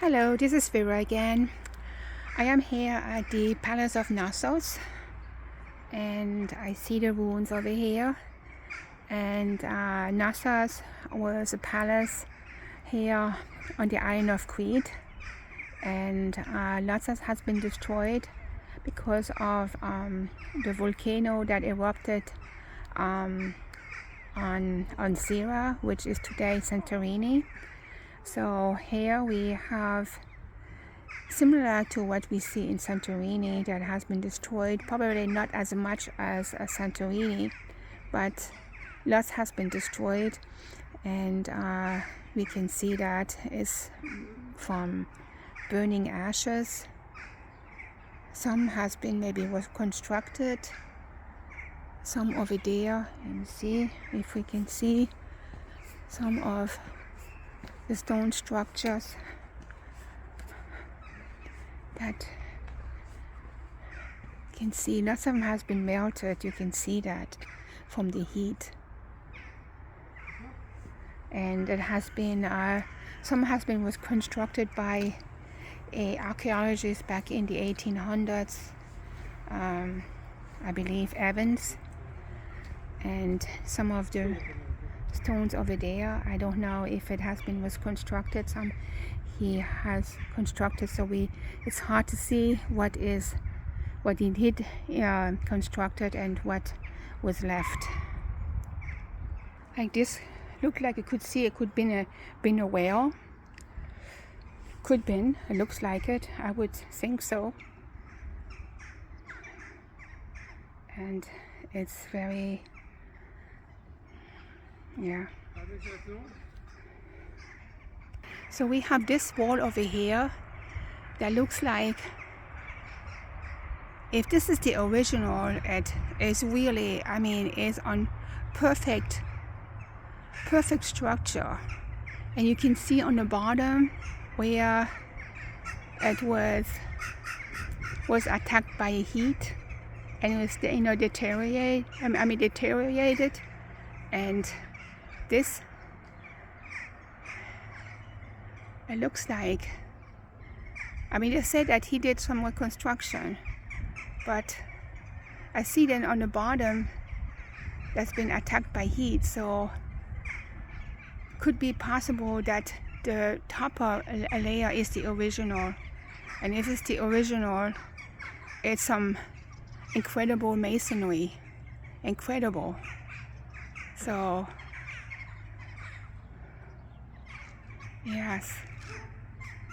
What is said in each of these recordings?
Hello, this is Vera again. I am here at the Palace of Knossos and I see the ruins over here. And Knossos was a palace here on the island of Crete, and lots has been destroyed because of the volcano that erupted on Syria, which is today Santorini. So here we have, similar to what we see in Santorini, that has been destroyed, probably not as much as Santorini, but lots has been destroyed, and we can see that is from burning ashes. Some has been maybe was constructed, some over there, and see if we can see some of the stone structures that you can see. Lots of them has been melted. You can see that from the heat, and it has been some has been was constructed by archaeologists back in the 1800s, I believe Evans, and some of the stones over there, I don't know if it has been was constructed. Some he has constructed, so it's hard to see what he did constructed and what was left. Like this, looked like you could see it could been a whale. Could been. It looks like it. I would think so. And it's very, yeah. So we have this wall over here that looks like, if this is the original, it is really, I mean, it's on perfect structure. And you can see on the bottom where it was attacked by heat, and it was deteriorated. And this, it looks like, I mean, they said that he did some reconstruction, but I see then on the bottom that's been attacked by heat, so could be possible that the top layer is the original. And if it's the original, it's some incredible masonry. Incredible. So yes,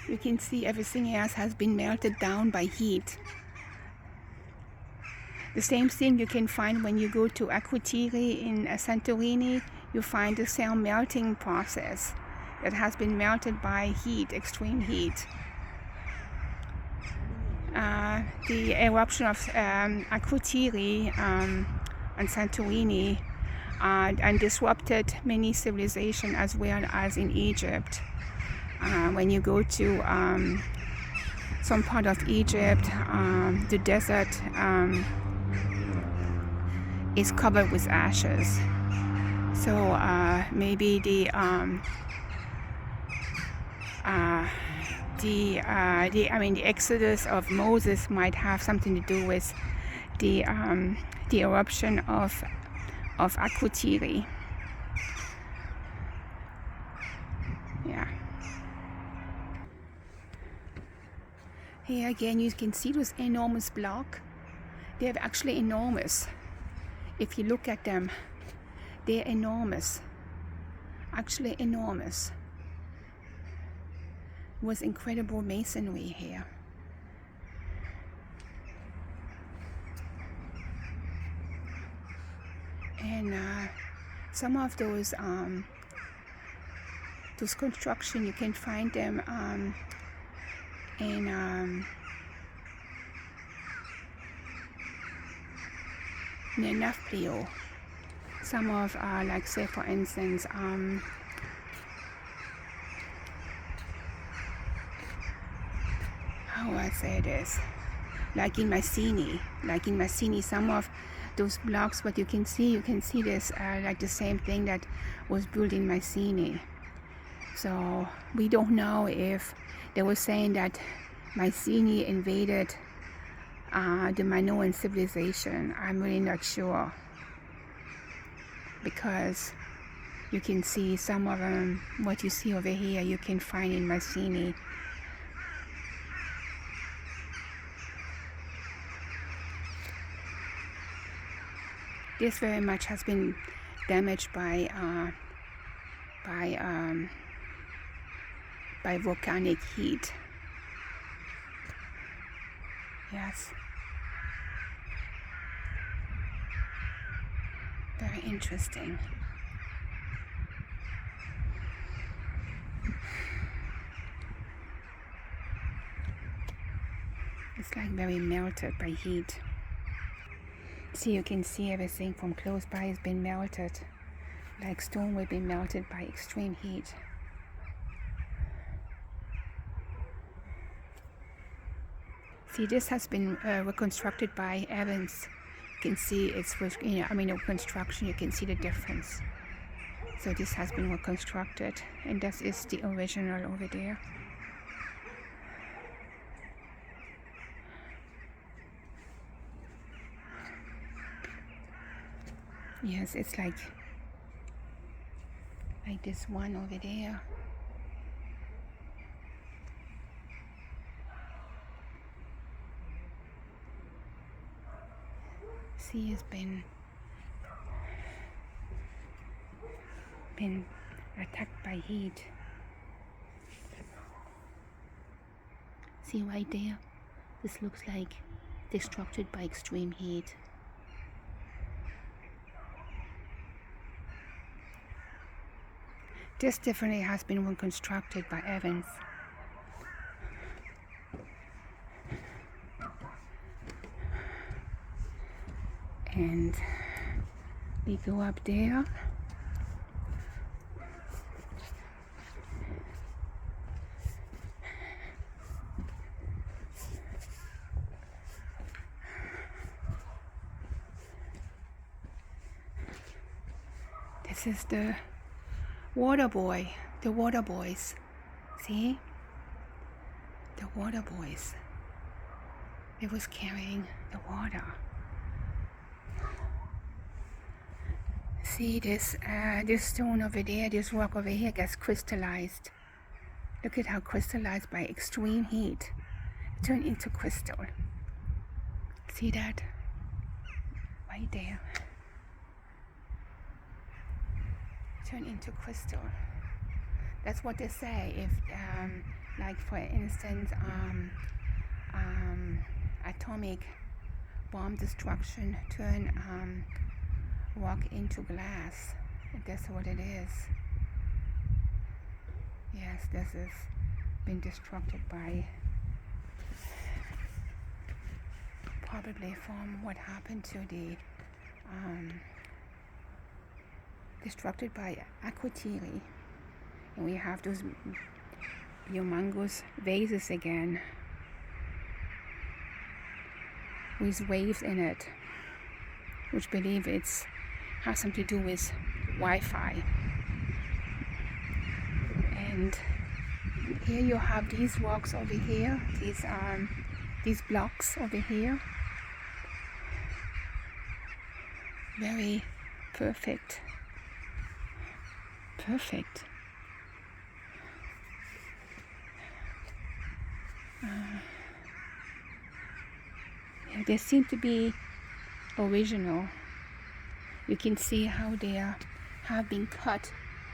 you can see everything else has been melted down by heat. The same thing you can find when you go to Akrotiri in Santorini. You find the same melting process that has been melted by heat, extreme heat. The eruption of Akrotiri on Santorini and disrupted many civilizations as well as in Egypt. When you go to some part of Egypt, the desert is covered with ashes. So maybe the exodus of Moses might have something to do with the eruption of Akrotiri. Yeah. Here again you can see those enormous blocks. They're actually enormous. If you look at them, they're enormous. Actually enormous. It was incredible masonry here. And some of those construction, you can find them in near Nafplio. Some of like, say for instance, how I say this, like in Massini, some of those blocks, what you can see this like the same thing that was built in Massini. So we don't know if They were saying that Mycenae invaded the Minoan civilization. I'm really not sure, because you can see some of them, what you see over here, you can find in Mycenae. This very much has been damaged by volcanic heat. Yes. Very interesting. It's like very melted by heat. See, you can see everything from close by has been melted, like stone will be melted by extreme heat. See, this has been reconstructed by Evans. You can see it's, reconstruction, you can see the difference. So this has been reconstructed, and this is the original over there. Yes, it's like this one over there. See, it's been attacked by heat. See right there? This looks like destructed by extreme heat. This definitely has been reconstructed by Evans. And we go up there. This is the water boy, the water boys. See? The water boys. They was carrying the water. See this stone over there, this rock over here gets crystallized. Look at how crystallized by extreme heat. It turned into crystal. See that? Right there. Turn into crystal. That's what they say. If, like for instance, atomic bomb destruction turn rock into glass. That's what it is. Yes, this has been destructed by, probably from what happened to the destructed by aquatiri, and we have those humongous vases again with waves in it, which believe it's has something to do with Wi-Fi. And here you have these rocks over here, these blocks over here, very perfect. Yeah, they seem to be original. You can see how they have been cut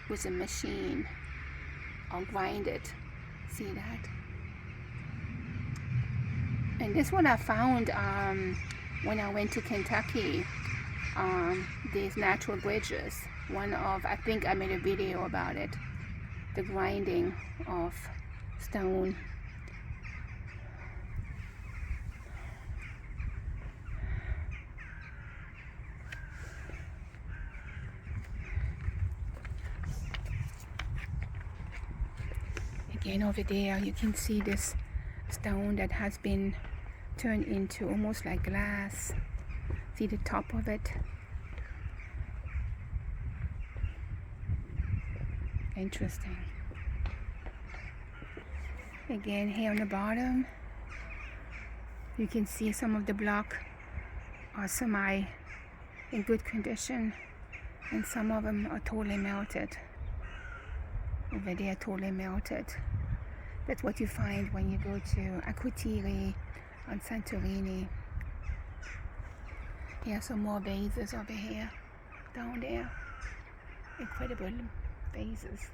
with a machine or grinded. See that? And this one I found when I went to Kentucky. These natural bridges. One of, I think I made a video about it. The grinding of stone. Again over there you can see this stone that has been turned into almost like glass. See the top of it? Interesting. Again, here on the bottom, you can see some of the block are semi in good condition, and some of them are totally melted. Over there, totally melted. That's what you find when you go to Akrotiri on Santorini. Here are some more vases over here, down there. Incredible vases.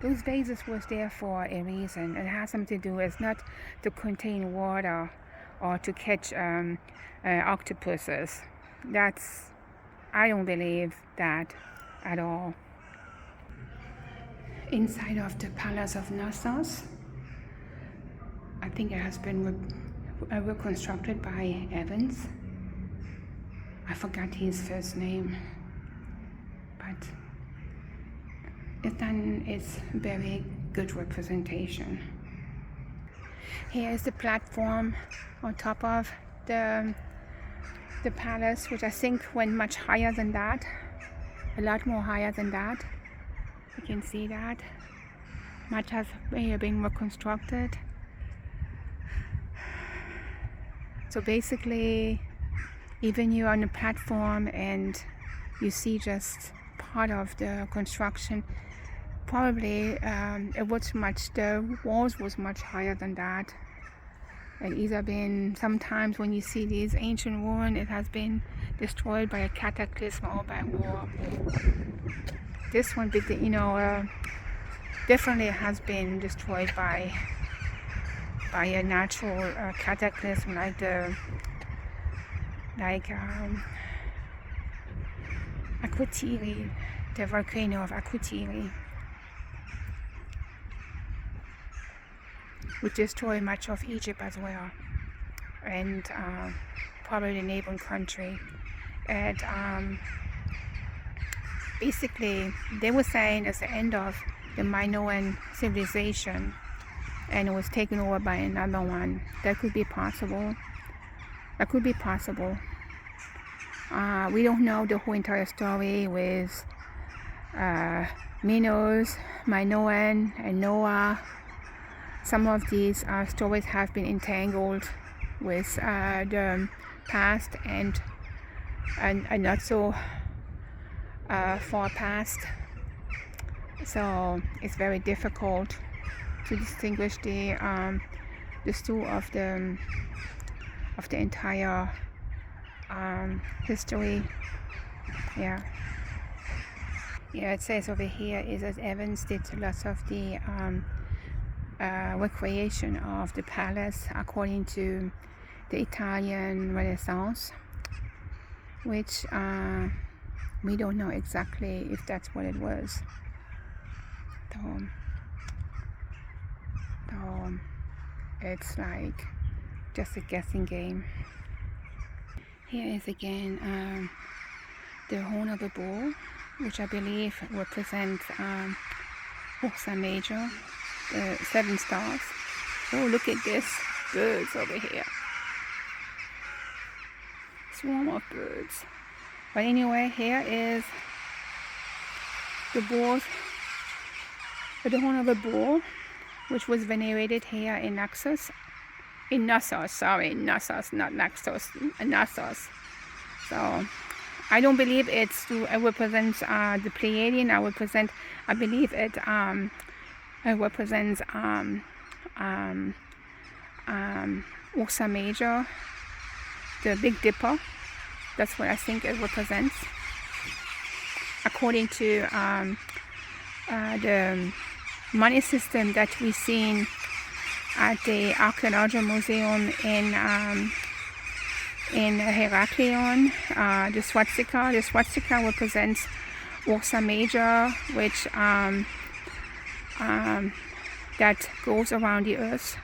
Those vases was there for a reason. It has something to do. It's not to contain water or to catch octopuses. I don't believe that at all. Inside of the Palace of Knossos, I think it has been reconstructed by Evans. I forgot his first name, but it's very good representation. Here is the platform on top of the palace, which I think went much higher than that, a lot more higher than that. You can see that much has been reconstructed. So basically, even you're on the platform and you see just part of the construction, probably the walls was much higher than that. It either been, sometimes when you see these ancient ruins, it has been destroyed by a cataclysm or by war. This one, definitely has been destroyed by a natural cataclysm, like Akrotiri, the volcano of Akrotiri, which destroyed much of Egypt as well, and probably the neighboring country. And basically, they were saying it's the end of the Minoan civilization, and it was taken over by another one. That could be possible. That could be possible. We don't know the whole entire story with Minos, Minoan, and Noah. Some of these stories have been entangled with the past and not so far past. So it's very difficult to distinguish the story of the entire history. Yeah, it says over here is that Evans did lots of the recreation of the palace according to the Italian Renaissance, which we don't know exactly if that's what it was. So it's like just a guessing game. Here is again the horn of a bull, which I believe represents Ursa Major, the 7 stars. Oh, look at this, birds over here. Swarm of birds. But anyway, here is the bull, the horn of a bull, which was venerated here in Knossos. Knossos, not Naxos, Knossos. So I don't believe it represents the Pleiadian. I believe it represents Ursa Major, the Big Dipper. That's what I think it represents, according to the money system that we've seen at the Archaeological Museum in Heraklion. The swastika represents Ursa Major, which that goes around the earth,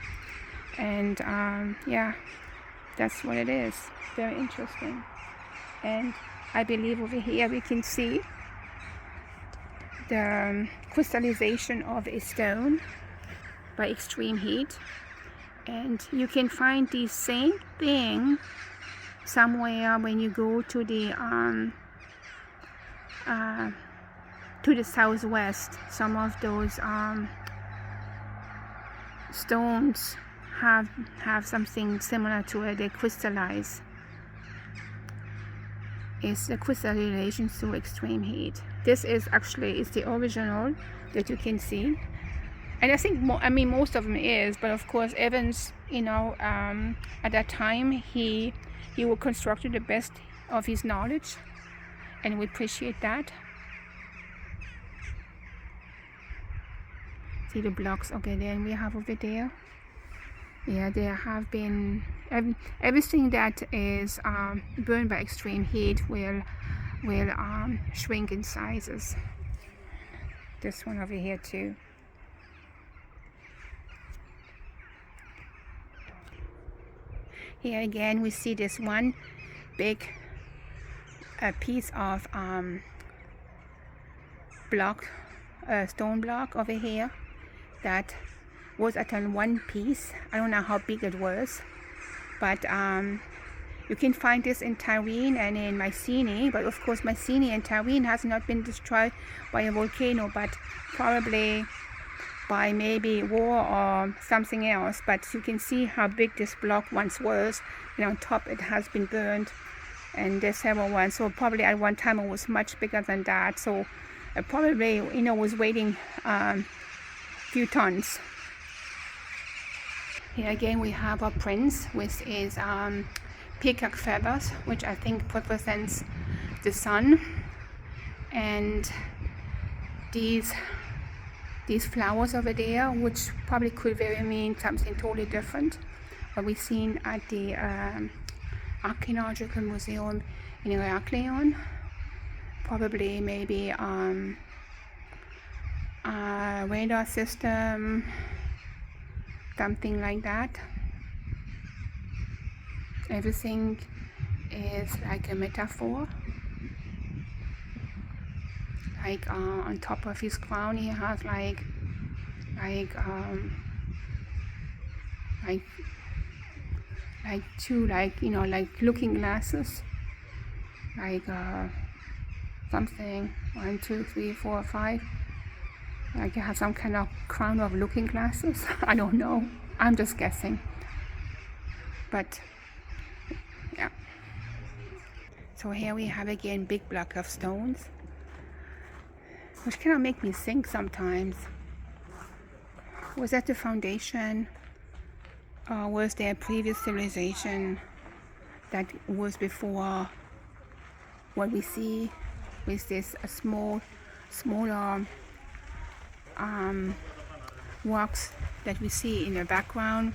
and yeah, that's what it is. Very interesting. And I believe over here we can see the crystallization of a stone by extreme heat, and you can find the same thing somewhere when you go to the to the southwest, some of those stones have something similar to it. They crystallize. It's the crystallization through extreme heat. This is the original that you can see, and I think most of them is, but of course Evans, at that time he would construct to the best of his knowledge, and we appreciate that. See the blocks. Okay, then we have over there. Yeah, there have been everything that is burned by extreme heat will shrink in sizes. This one over here too. Here again we see this one big piece of stone block over here that was at one piece. I don't know how big it was, but you can find this in Tyrene and in Mycenae, but of course Mycenae and Tyrene has not been destroyed by a volcano, but probably by maybe war or something else. But you can see how big this block once was, and on top it has been burned, and there's several ones, so probably at one time it was much bigger than that, so it probably was weighing few tons. Here again we have a prince, which is peacock feathers, which I think represents the sun, and these flowers over there, which probably could very mean something totally different, what we've seen at the Archaeological Museum in Heraklion. Probably maybe a radar system, something like that. Everything is like a metaphor. Like on top of his crown he has like two like looking glasses, like something 1, 2, 3, 4, 5. Like you have some kind of crown of looking glasses. I don't know. I'm just guessing. But yeah. So here we have again big block of stones, which kind of make me think sometimes. Was that the foundation? Or was there a previous civilization that was before what we see with this smaller rocks that we see in the background?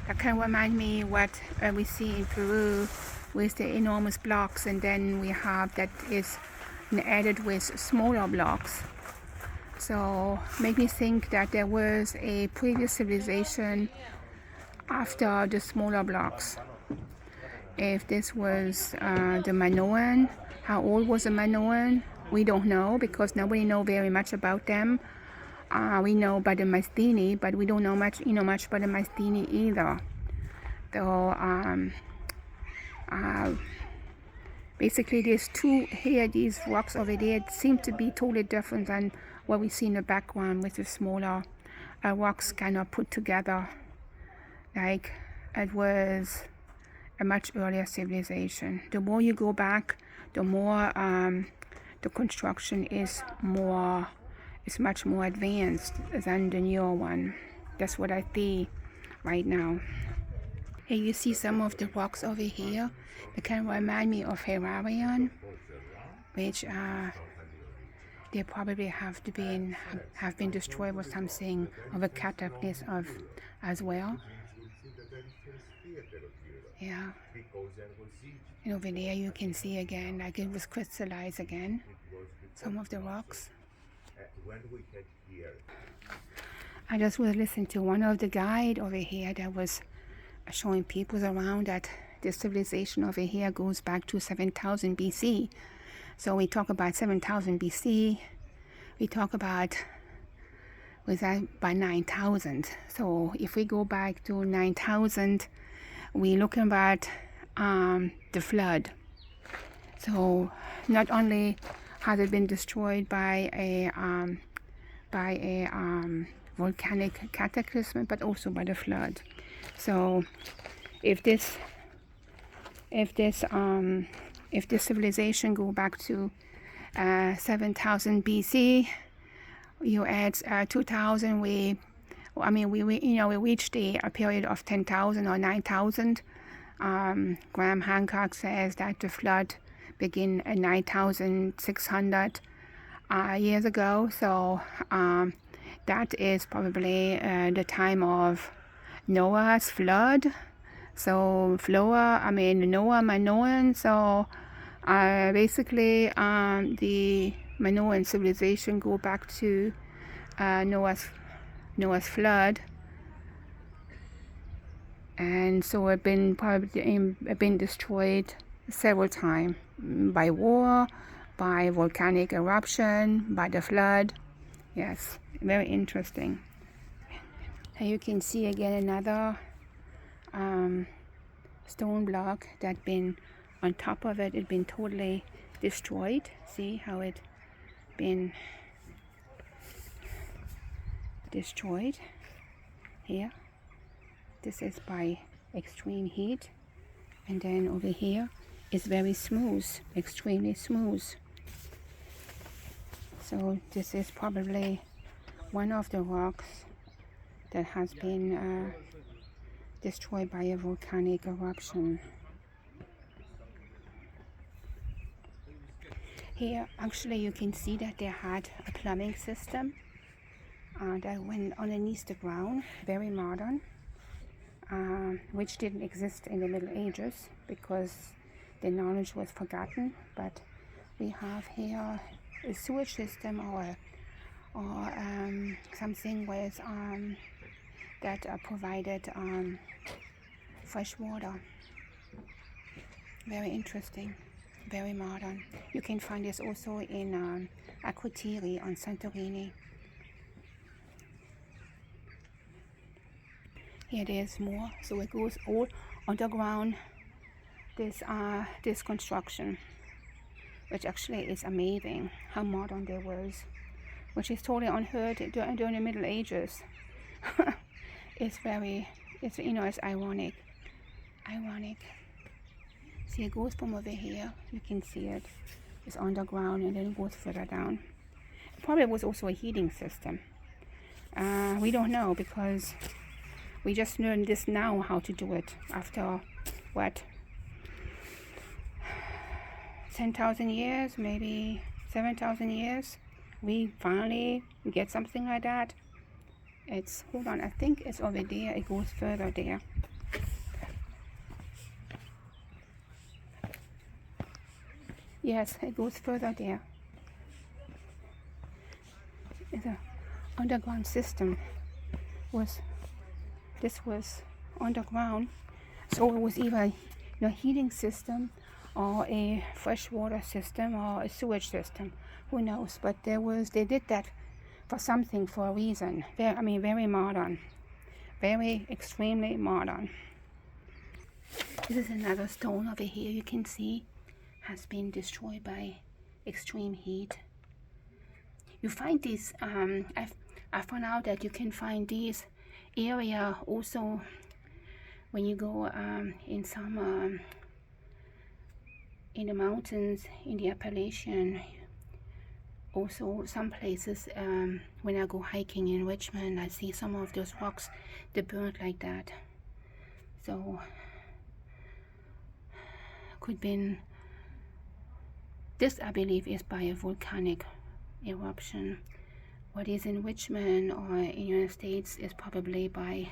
That kind of remind me what we see in Peru with the enormous blocks, and then we have that is added with smaller blocks. So make me think that there was a previous civilization after the smaller blocks. If this was the Minoan, how old was the Minoan? We don't know, because nobody knows very much about them. We know about the Mycenae, but we don't know much about the Mycenae either. So basically these rocks over there seem to be totally different than what we see in the background with the smaller rocks kind of put together, like it was a much earlier civilization. The more you go back, the more the construction is much more advanced than the newer one. That's what I see right now. Here you see some of the rocks over here. They kind of remind me of Heraklion, which they probably have been destroyed with something of a cataclysm as well. Yeah. And over there you can see again, like it was crystallized again, some of the rocks. I just was listening to one of the guide over here that was showing people around that the civilization over here goes back to 7,000 BC. So we talk about 7,000 BC, we talk about was that by 9,000. So if we go back to 9,000, we're looking at the flood. So not only has it been destroyed by a volcanic cataclysm, but also by the flood. So if this civilization go back to 7,000 BC, you add 2,000, we reached a period of 10,000 or 9,000. Graham Hancock says that the flood began 9,600 years ago. So that is probably the time of Noah's flood. So Noah, Minoan. So basically the Minoan civilization go back to Noah's flood, and so it's been destroyed several times by war, by volcanic eruption, by the flood. Yes, very interesting. Here you can see again another stone block that been on top of it. It's been totally destroyed. See how it been destroyed here. This is by extreme heat, and then over here is very smooth, extremely smooth. So this is probably one of the rocks that has been destroyed by a volcanic eruption. Here actually you can see that they had a plumbing system that went underneath the ground, very modern, which didn't exist in the Middle Ages because the knowledge was forgotten. But we have here a sewage system or something with that provided fresh water. Very interesting, very modern. You can find this also in Crete on Santorini. Here there's more, so it goes all underground. This construction, which actually is amazing how modern they was, which is totally unheard during the Middle Ages. It's ironic. See, it goes from over here. You can see it. It's underground and then it goes further down. It probably was also a heating system. We don't know because we just learned this now how to do it after what? 10,000 years, maybe 7,000 years. We finally get something like that. Hold on, I think it's over there. It goes further there. Yes, it goes further there. The underground system this was underground, so it was either a heating system or a freshwater system or a sewage system. Who knows? But they did that for something, for a reason. Very modern, very extremely modern. This is another stone over here. You can see has been destroyed by extreme heat. You find these. I found out that you can find these area also when you go in some in the mountains in the Appalachian. Also some places when I go hiking in Richmond, I see some of those rocks they burnt like that. So could been this, I believe, is by a volcanic eruption. What is in Richmond or in the United States is probably by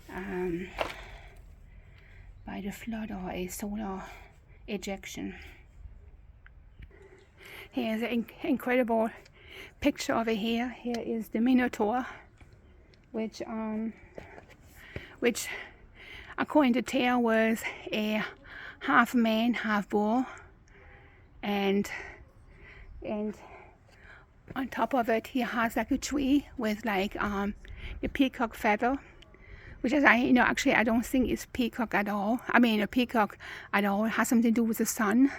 the flood or a solar ejection. Here's an incredible picture over here. Here is the Minotaur, which according to tale was a half man, half bull, and on top of it he has like a tree with like the peacock feather, which is actually I don't think it's peacock at all. A peacock at all. It has something to do with the sun.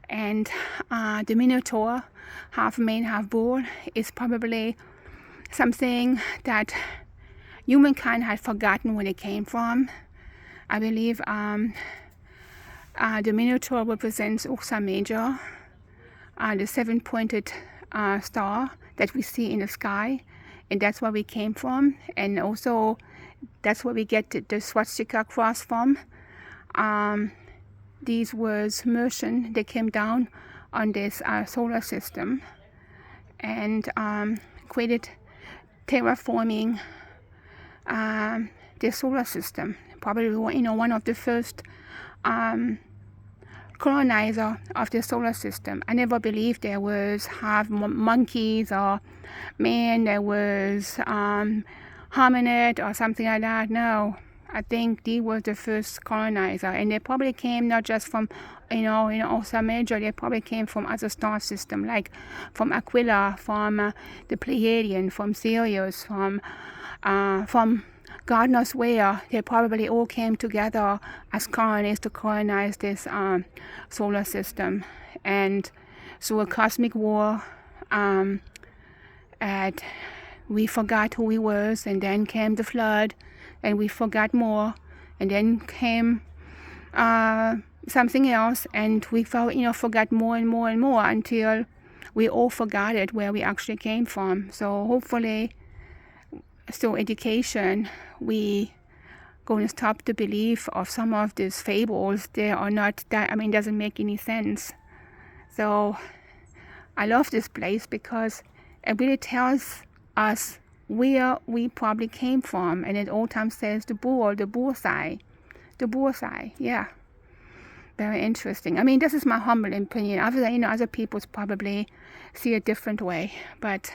And the Minotaur, half man, half bull, is probably something that humankind had forgotten where it came from. I believe the Minotaur represents Ursa Major, the seven-pointed star that we see in the sky, and that's where we came from. And also, that's where we get the swastika cross from. These was Martian. They came down on this solar system and created terraforming the solar system. Probably, one of the first colonizer of the solar system. I never believed there was half monkeys or man, there was hominid or something like that. No, I think they were the first colonizer, and they probably came not just from Ursa Major. They probably came from other star systems, like from Aquila, from the Pleiadian, from Sirius, from God knows where. They probably all came together as colonies to colonize this solar system. And so a cosmic war, and we forgot who we was, and then came the flood, and we forgot more, and then came something else, and we forgot more and more and more until we all forgot it, where we actually came from. So hopefully, through education, we going to stop the belief of some of these fables. They are not that, it doesn't make any sense. So I love this place because it really tells us where we probably came from, and it all time says the bullseye, yeah. Very interesting. This is my humble opinion. Other people probably see a different way, but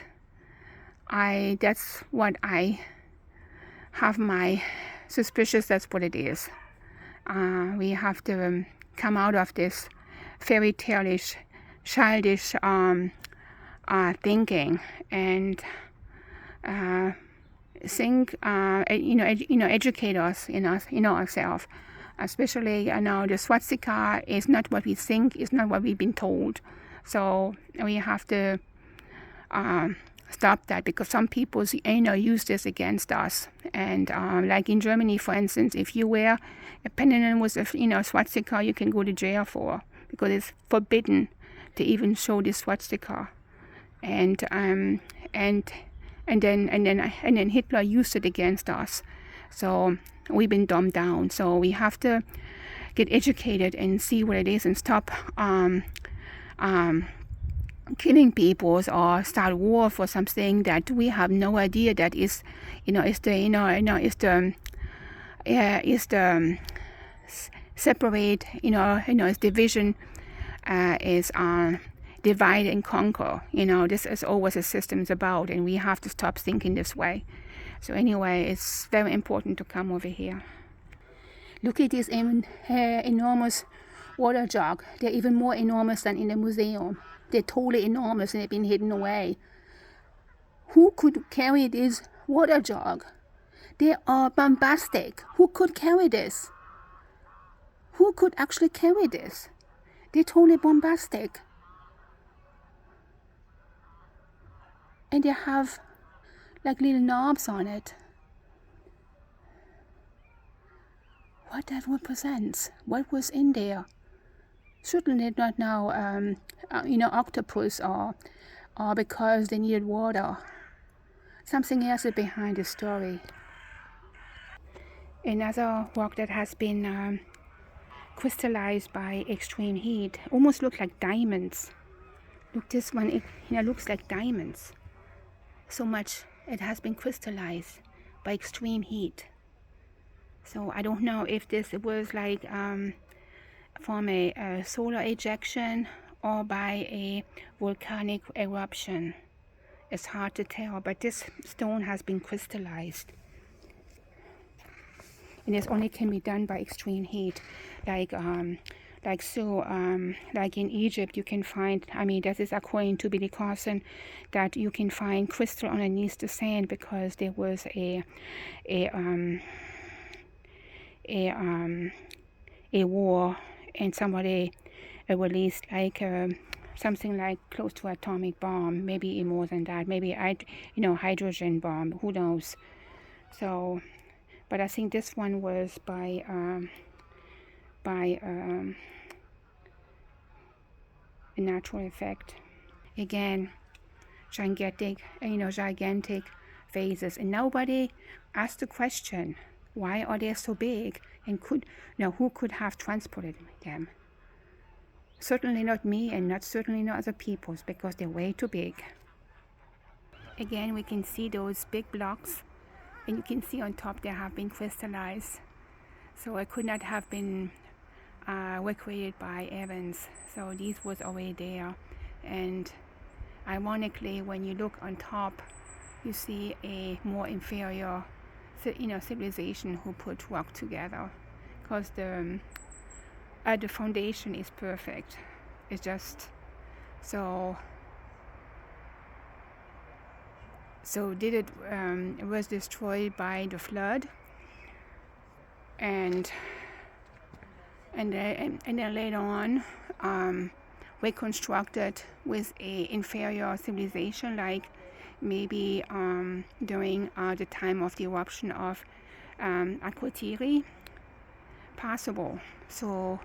that's what I have my suspicious. That's what it is. We have to come out of this fairy tale-ish, childish thinking, and think, educate us in ourselves. Especially, the swastika is not what we think, it's not what we've been told. So we have to stop that, because some people use this against us. And like in Germany, for instance, if you wear a pendant with a swastika, you can go to jail for, because it's forbidden to even show this swastika. And then Hitler used it against us. So we've been dumbed down. So we have to get educated and see what it is, and stop killing people or start war for something that we have no idea that is separate, its division is divide and conquer. This is always a system's about, and we have to stop thinking this way. So anyway, it's very important to come over here. Look at this enormous water jug. They're even more enormous than in the museum. They're totally enormous, and they've been hidden away. Who could carry this water jug? They are bombastic. Who could carry this? Who could actually carry this? They're totally bombastic. And they have like little knobs on it. What that represents? What was in there? Certainly not now, octopus or because they needed water. Something else is behind the story. Another rock that has been crystallized by extreme heat, almost look like diamonds. Look, this one, it looks like diamonds. So much it has been crystallized by extreme heat. So I don't know if this was like from a solar ejection or by a volcanic eruption. It's hard to tell, but this stone has been crystallized. And this only can be done by extreme heat. Like in Egypt, you can find, that is according to Billy Carson, that you can find crystal underneath the sand because there was a war, and somebody released like something like close to atomic bomb, maybe more than that, maybe hydrogen bomb, who knows. So, but I think this one was by a natural effect. Again, gigantic phases, and nobody asked the question, why are they so big, and who could have transported them? Certainly not me, and certainly not other peoples, because they're way too big. Again, we can see those big blocks, and you can see on top they have been crystallized, so it could not have been recreated by Evans. So these was already there, and ironically, when you look on top, you see a more inferior civilization who put rock together, because the foundation is perfect. It's just so it was destroyed by the flood, and then later on reconstructed with a inferior civilization, like maybe during the time of the eruption of Akrotiri. Possible. So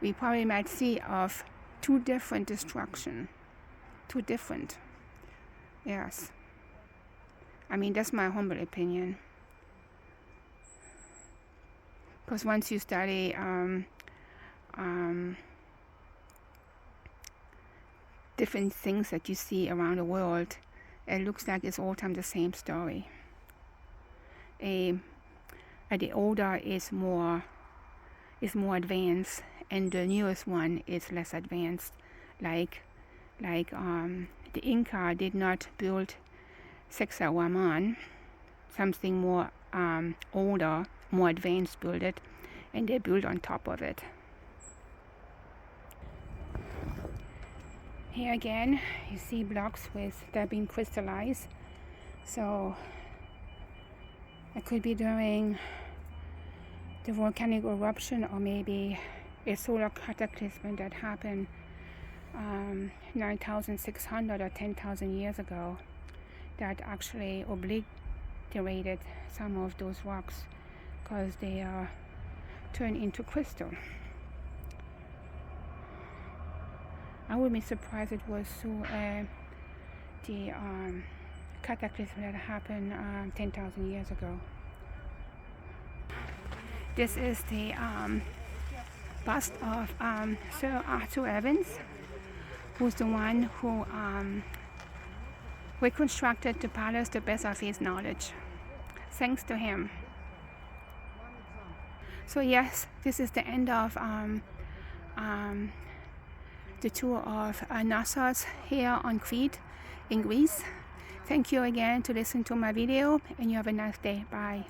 we probably might see of two different destruction. Two different. Yes. I mean, that's my humble opinion. Because once you study different things that you see around the world, it looks like it's all time the same story. The older is more advanced, and the newest one is less advanced. Like the Inca did not build Sacsayhuaman, something more older, more advanced built it, and they built on top of it. Here again, you see blocks that have been crystallized. So it could be during the volcanic eruption, or maybe a solar cataclysm that happened 9,600 or 10,000 years ago, that actually obliterated some of those rocks because they are turned into crystal. I would be surprised it was the cataclysm that happened 10,000 years ago. This is the bust of Sir Arthur Evans, who's the one who reconstructed the palace to the best of his knowledge. Thanks to him. So yes, this is the end of the tour of Knossos here on Crete in Greece. Thank you again to listen to my video, and you have a nice day. Bye.